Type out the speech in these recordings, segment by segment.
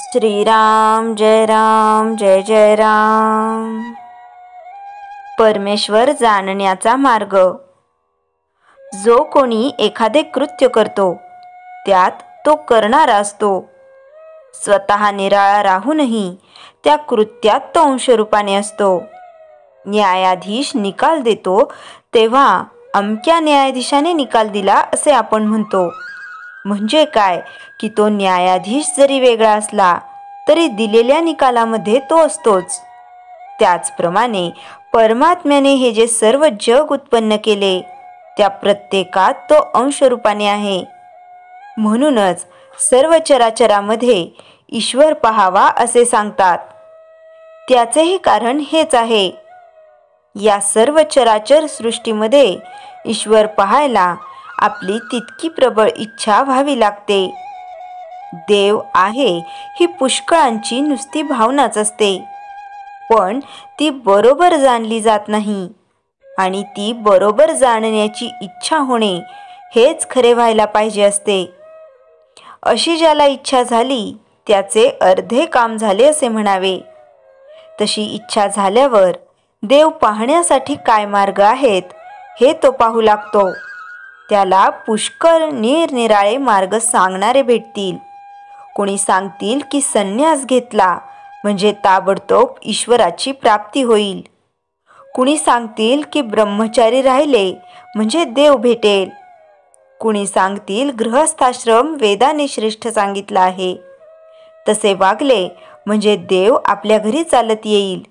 श्रीराम जय जय राम। परमेश्वर जाणण्याचा मार्ग। जो कोणी एखादे कृत्य करतो त्यात तो करणारा असतो। स्वतः निराळा राहूनही त्या कृत्यात तो अंशरूपाने असतो। न्यायाधीश निकाल देतो तेव्हा अमक्या न्यायाधीशाने निकाल दिला असे आपण म्हणतो। म्हणजे काय की तो न्यायाधीश जरी वेगळा असला तरी दिलेल्या निकालामध्ये तो असतोच। त्याचप्रमाणे परमात्म्याने हे जे सर्व जग उत्पन्न केले त्या प्रत्येकात तो अंशरूपाने आहे। म्हणूनच सर्व चराचरामध्ये ईश्वर पाहावा असे सांगतात। त्याचेही कारण हेच आहे। या सर्व चराचर सृष्टीमध्ये ईश्वर पाहायला आपली तितकी प्रबळ इच्छा व्हावी लागते। देव आहे ही पुष्कळांची नुसती भावनाच असते, पण ती बरोबर जाणली जात नाही आणि ती बरोबर जाणण्याची इच्छा होणे हेच खरे व्हायला पाहिजे असते। अशी ज्याला इच्छा झाली त्याचे अर्धे काम झाले असे म्हणावे। तशी इच्छा झाल्यावर देव पाहण्यासाठी काय मार्ग आहेत हे तो पाहू लागतो। त्याला पुष्कळ निरनिराळे मार्ग सांगणारे भेटतील। कोणी सांगतील की संन्यास घेतला म्हणजे ताबडतोब ईश्वराची प्राप्ती होईल। कुणी सांगतील की ब्रह्मचारी राहिले म्हणजे देव भेटेल। कुणी सांगतील गृहस्थाश्रम वेदाने श्रेष्ठ सांगितला आहे, तसे वागले म्हणजे देव आपल्या घरी चालत येईल।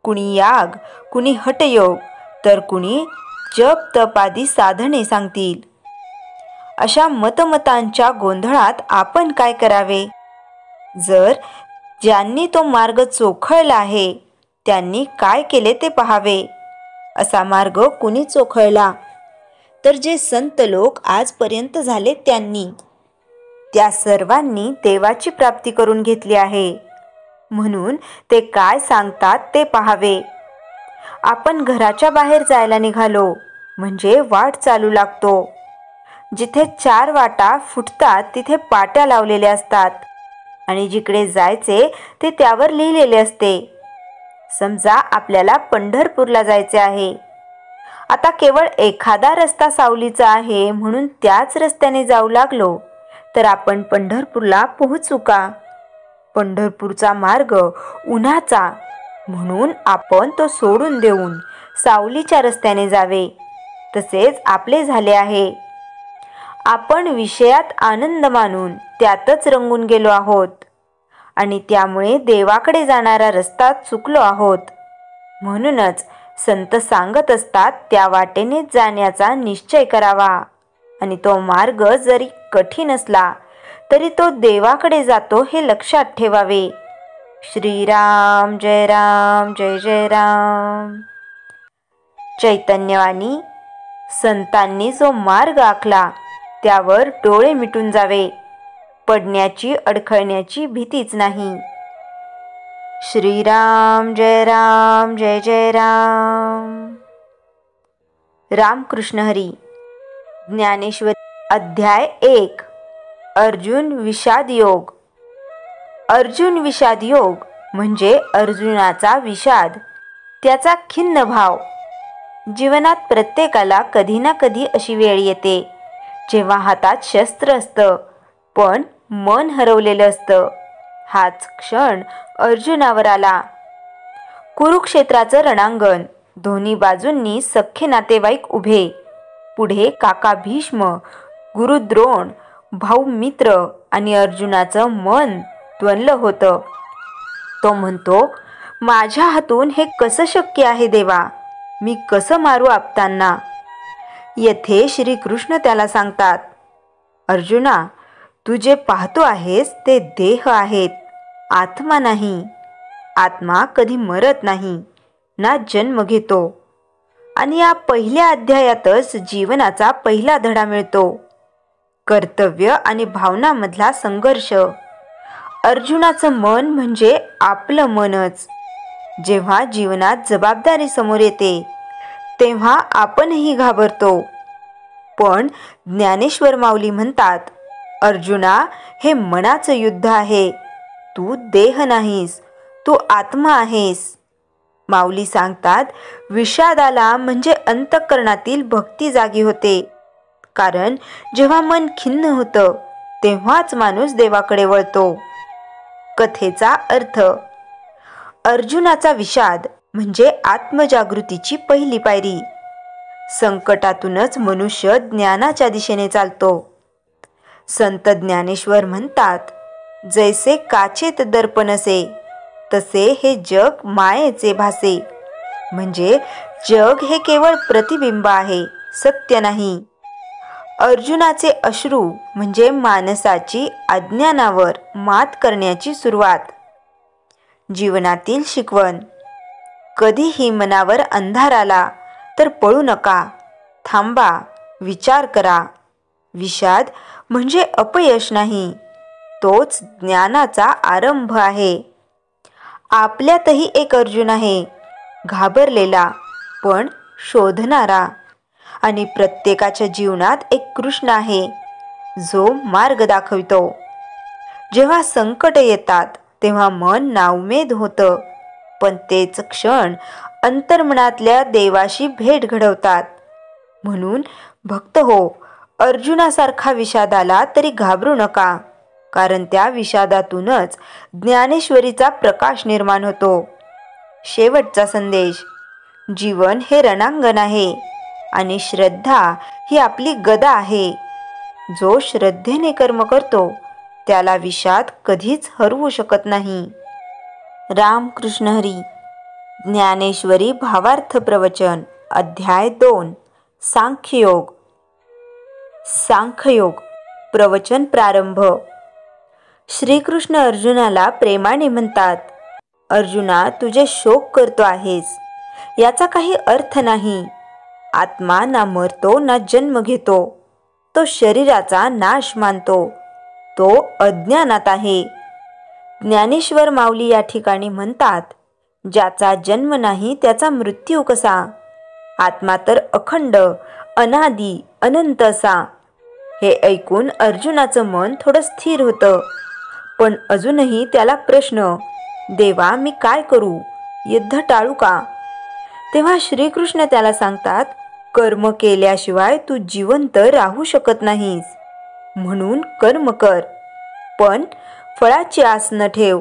कुणी याग, कुणी हठयोग, तर कुणी जप तप आदी साधने सांगतील। अशा मतमतांच्या गोंधळात आपण काय करावे? जर ज्यांनी तो मार्ग चोखळला आहे त्यांनी काय केले ते पाहावे। असा मार्ग कुणी चोखळला तर जे संत लोक आजपर्यंत झाले त्यांनी, त्या सर्वांनी देवाची प्राप्ती करून घेतली आहे। म्हणून ते काय सांगतात ते पाहावे। आपण घराच्या बाहेर जायला निघालो म्हणजे वाट चालू लागतो। जिथे 4 वाटा फुटतात तिथे पाट्या लावलेल्या असतात आणि जिकडे जायचे ते त्यावर लिहिलेले असते। समजा आपल्याला पंढरपूरला जायचे आहे। आता केवळ एखादा रस्ता सावलीचा आहे म्हणून त्याच रस्त्याने जाऊ लागलो तर आपण पंढरपूरला पोहोचू का? पंढरपूरचा मार्ग उन्हाचा, म्हणून आपण तो सोडून देऊन सावलीच्या रस्त्याने जावे। तसेच आपले झाले आहे। आपण विषयात आनंद मानून त्यातच रंगून गेलो आहोत आणि त्यामुळे देवाकडे जाणारा रस्ता चुकलो आहोत। म्हणूनच संत सांगत असतात त्या वाटेने जाण्याचा निश्चय करावा आणि तो मार्ग जरी कठीण असला तरी तो देवाकडे जातो हे लक्षात ठेवावे। श्रीराम जय जय राम। चैतन्यवाणी संतांनी जो मार्ग आखला त्यावर डोळे मिटून जावे। पडण्याची अडखळण्याची भीतीच नाही। श्रीराम जय जय राम। रामकृष्ण हरी। ज्ञानेश्वरी अध्याय 1 अर्जुन विषाद योग। अर्जुन विषाद योग म्हणजे अर्जुनाचा विषाद, त्याचा खिन्न भाव। जीवनात प्रत्येकाला कधी ना कधी अशी वेळ येते जेव्हा हातात शस्त्र असतं पण मन हरवलेलं असतं। हाच क्षण अर्जुनावर आला। कुरुक्षेत्राचं रणांगण, दोन्ही बाजूंनी सख्खे नातेवाईक उभे। पुढे काका भीष्म, गुरु द्रोण, भाऊ मित्र आणि अर्जुनाचं मन द्वंद्व होतं। तो म्हणतो, माझ्या हातून हे कसं शक्य आहे देवा? मी कसं मारू आपतांना? येथे श्रीकृष्ण त्याला सांगतात, अर्जुना, तू जे पाहतो आहेस ते देह आहेत, आत्मा नाही। आत्मा कधी मरत नाही ना जन्म घेतो। आणि या पहिल्या अध्यायातच जीवनाचा पहिला धडा मिळतो, कर्तव्य आणि भावनामधला संघर्ष। अर्जुनाचं मन म्हणजे आपलं मनच। जेव्हा जीवनात जबाबदारी समोर येते तेव्हा आपणही घाबरतो, पण ज्ञानेश्वर माऊली म्हणतात, अर्जुना, हे मनाचं युद्ध आहे। तू देह नाहीस, तू आत्मा आहेस. माऊली सांगतात, विषादाला म्हणजे अंतःकरणातील भक्ती जागी होते. कारण जेव्हा मन खिन्न होतं तेव्हाच माणूस देवाकडे वळतो. कथेचा अर्थ. अर्जुनाचा विषाद म्हणजे आत्मजागृतीची पहिली पायरी. संकटातूनच मनुष्य ज्ञानाच्या दिशेने चालतो. संत ज्ञानेश्वर म्हणतात, जैसे काचेत दर्पण असे तसे हे जग मायेचे भासे. म्हणजे जग हे केवळ प्रतिबिंब आहे, सत्य नाही. अर्जुनाचे अश्रू म्हणजे मानसाची अज्ञानावर मात करण्याची सुरुवात. जीवनातील शिकवण. कधीही मनावर अंधार आला तर पळू नका, थांबा, विचार करा. विषाद म्हणजे अपयश नाही, तोच ज्ञानाचा आरंभ आहे. आपल्यातही एक अर्जुन आहे, घाबरलेला पण शोधणारा. आणि प्रत्येकाच्या जीवनात एक कृष्ण आहे, जो मार्ग दाखवितो. जेव्हा संकट येतात तेव्हा मन नाउमेद होतं, पण तेच क्षण अंतर्मनातल्या देवाशी भेट घडवतात. म्हणून भक्त हो, अर्जुनासारखा विषाद आला तरी घाबरू नका, कारण त्या विषादातूनच ज्ञानेश्वरीचा प्रकाश निर्माण होतो. शेवटचा संदेश. जीवन हे रणांगण आहे आणि श्रद्धा ही आपली गदा आहे. जो श्रद्धेने कर्म करतो त्याला विषाद कधीच हरवू शकत नाही. रामकृष्ण हरी. ज्ञानेश्वरी भावार्थ प्रवचन. अध्याय 2. सांख्ययोग. सांख्ययोग. प्रवचन प्रारंभ. श्रीकृष्ण अर्जुनाला प्रेमाने म्हणतात, अर्जुना, तुझे शोक करतो आहेस याचा काही अर्थ नाही. आत्मा ना मरतो ना जन्म घेतो, तो शरीराचा नाश मानतो, तो अज्ञानात आहे. ज्ञानेश्वर माऊली या ठिकाणी म्हणतात, ज्याचा जन्म नाही त्याचा मृत्यू कसा? आत्मा तर अखंड, अनादी, अनंत असा. हे ऐकून अर्जुनाचं मन थोडं स्थिर होतं, पण अजूनही त्याला प्रश्न, देवा मी काय करू? युद्ध टाळू का? तेव्हा श्रीकृष्ण त्याला सांगतात, कर्म केल्याशिवाय तू जिवंत राहू शकत नाहीस, म्हणून कर्म कर, पण फळाची आस न ठेव.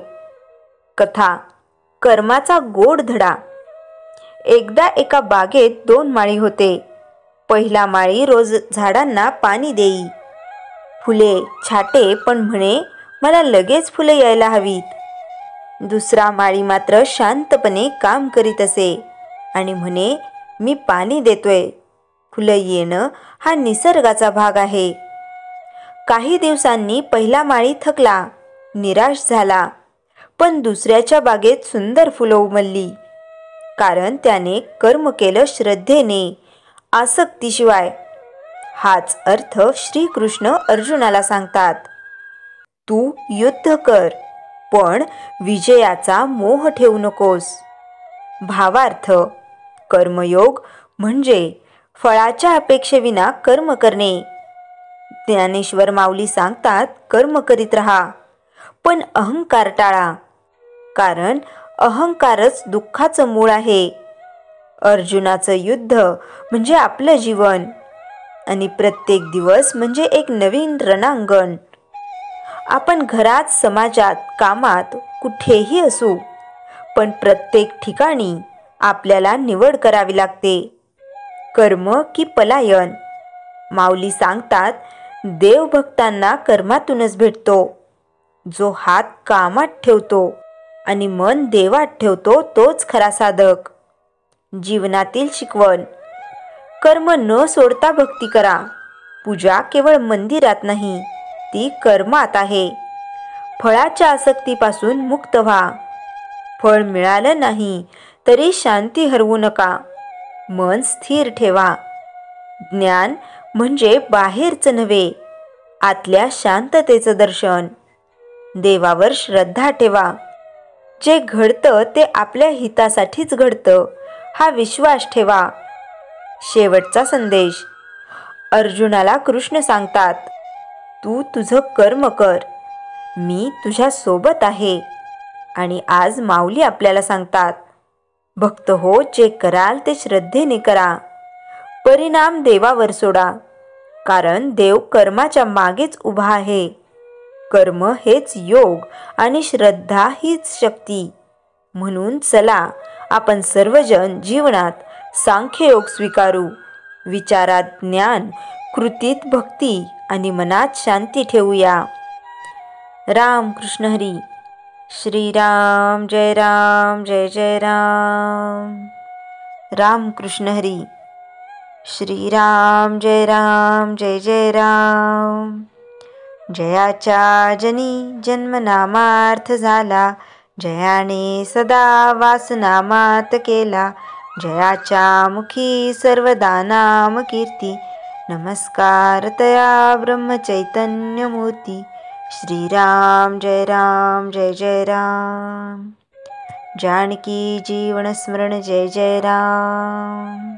कथा. कर्माचा गोड धडा. एकदा एका बागेत 2 माळी होते. पहिला माळी रोज झाडांना पाणी देई, फुले छाटे, पण म्हणे मला लगेच फुले यायला हवीत. दुसरा माळी मात्र शांतपणे काम करीत असे आणि म्हणे मी पाणी देतोय, फुलं येणं हा निसर्गाचा भाग आहे. काही दिवसांनी पहिला माळी थकला, निराश झाला, पण दुसऱ्याच्या बागेत सुंदर फुलं उमलली, कारण त्याने कर्म केलं श्रद्धेने, आसक्तीशिवाय. हाच अर्थ श्रीकृष्ण अर्जुनाला सांगतात. तू युद्ध कर, पण विजयाचा मोह ठेवू नकोस. भावार्थ. कर्मयोग म्हणजे फळाच्या अपेक्षेविना कर्म करणे. ज्ञानेश्वर माऊली सांगतात, कर्म करीत राहा, पण अहंकार टाळा, कारण अहंकारच दुःखाचं मूळ आहे. अर्जुनाचं युद्ध म्हणजे आपलं जीवन आणि प्रत्येक दिवस म्हणजे एक नवीन रणांगण. आपण घरात, समाजात, कामात कुठेही असू, पण प्रत्येक ठिकाणी आपल्याला निवड करावी लागते, कर्म की पलायन. माऊली सांगतात, देवभक्तांना कर्मातूनच भेटतो. जो हात कामात ठेवतो आणि मन देवात ठेवतो तोच खरा साधक. जीवनातील शिकवण. कर्म न सोडता भक्ती करा. पूजा केवळ मंदिरात नाही, ती कर्मात आहे. फळाच्या आसक्तीपासून मुक्त व्हा. फळ मिळालं नाही तरी शांती हरवू नका, मन स्थिर ठेवा. ज्ञान म्हणजे बाहेरचं नव्हे, आतल्या शांततेचं दर्शन. देवावर श्रद्धा ठेवा. जे घडतं ते आपल्या हितासाठीच घडतं, हा विश्वास ठेवा. शेवटचा संदेश. अर्जुनाला कृष्ण सांगतात, तू तुझं कर्म कर, मी तुझ्या सोबत आहे. आणि आज माऊली आपल्याला सांगतात, भक्त हो, जे कराल ते श्रद्धेने करा, परिणाम देवावर सोडा. कारण देव कर्माच्या मागेच उभा आहे. कर्म हेच योग आणि श्रद्धा हीच शक्ती. म्हणून चला आपण सर्वजण जीवनात सांख्ययोग स्वीकारू. विचारात ज्ञान, कृतीत भक्ती आणि मनात शांती ठेवूया. राम कृष्ण हरी. श्रीराम जय राम जय जय राम. राम कृष्ण हरी. श्रीराम जय राम जय जय राम. जयाच्या जनी जन्मनामार्थ झाला, जयाने सदा वासनामात केला. जयाच्या मुखी सर्वदा नाम कीर्ती, नमस्कार तया ब्रह्मचैतन्य मूर्ती. श्रीराम जय राम जय जय राम. जानकी जीवन स्मरण जय जय राम.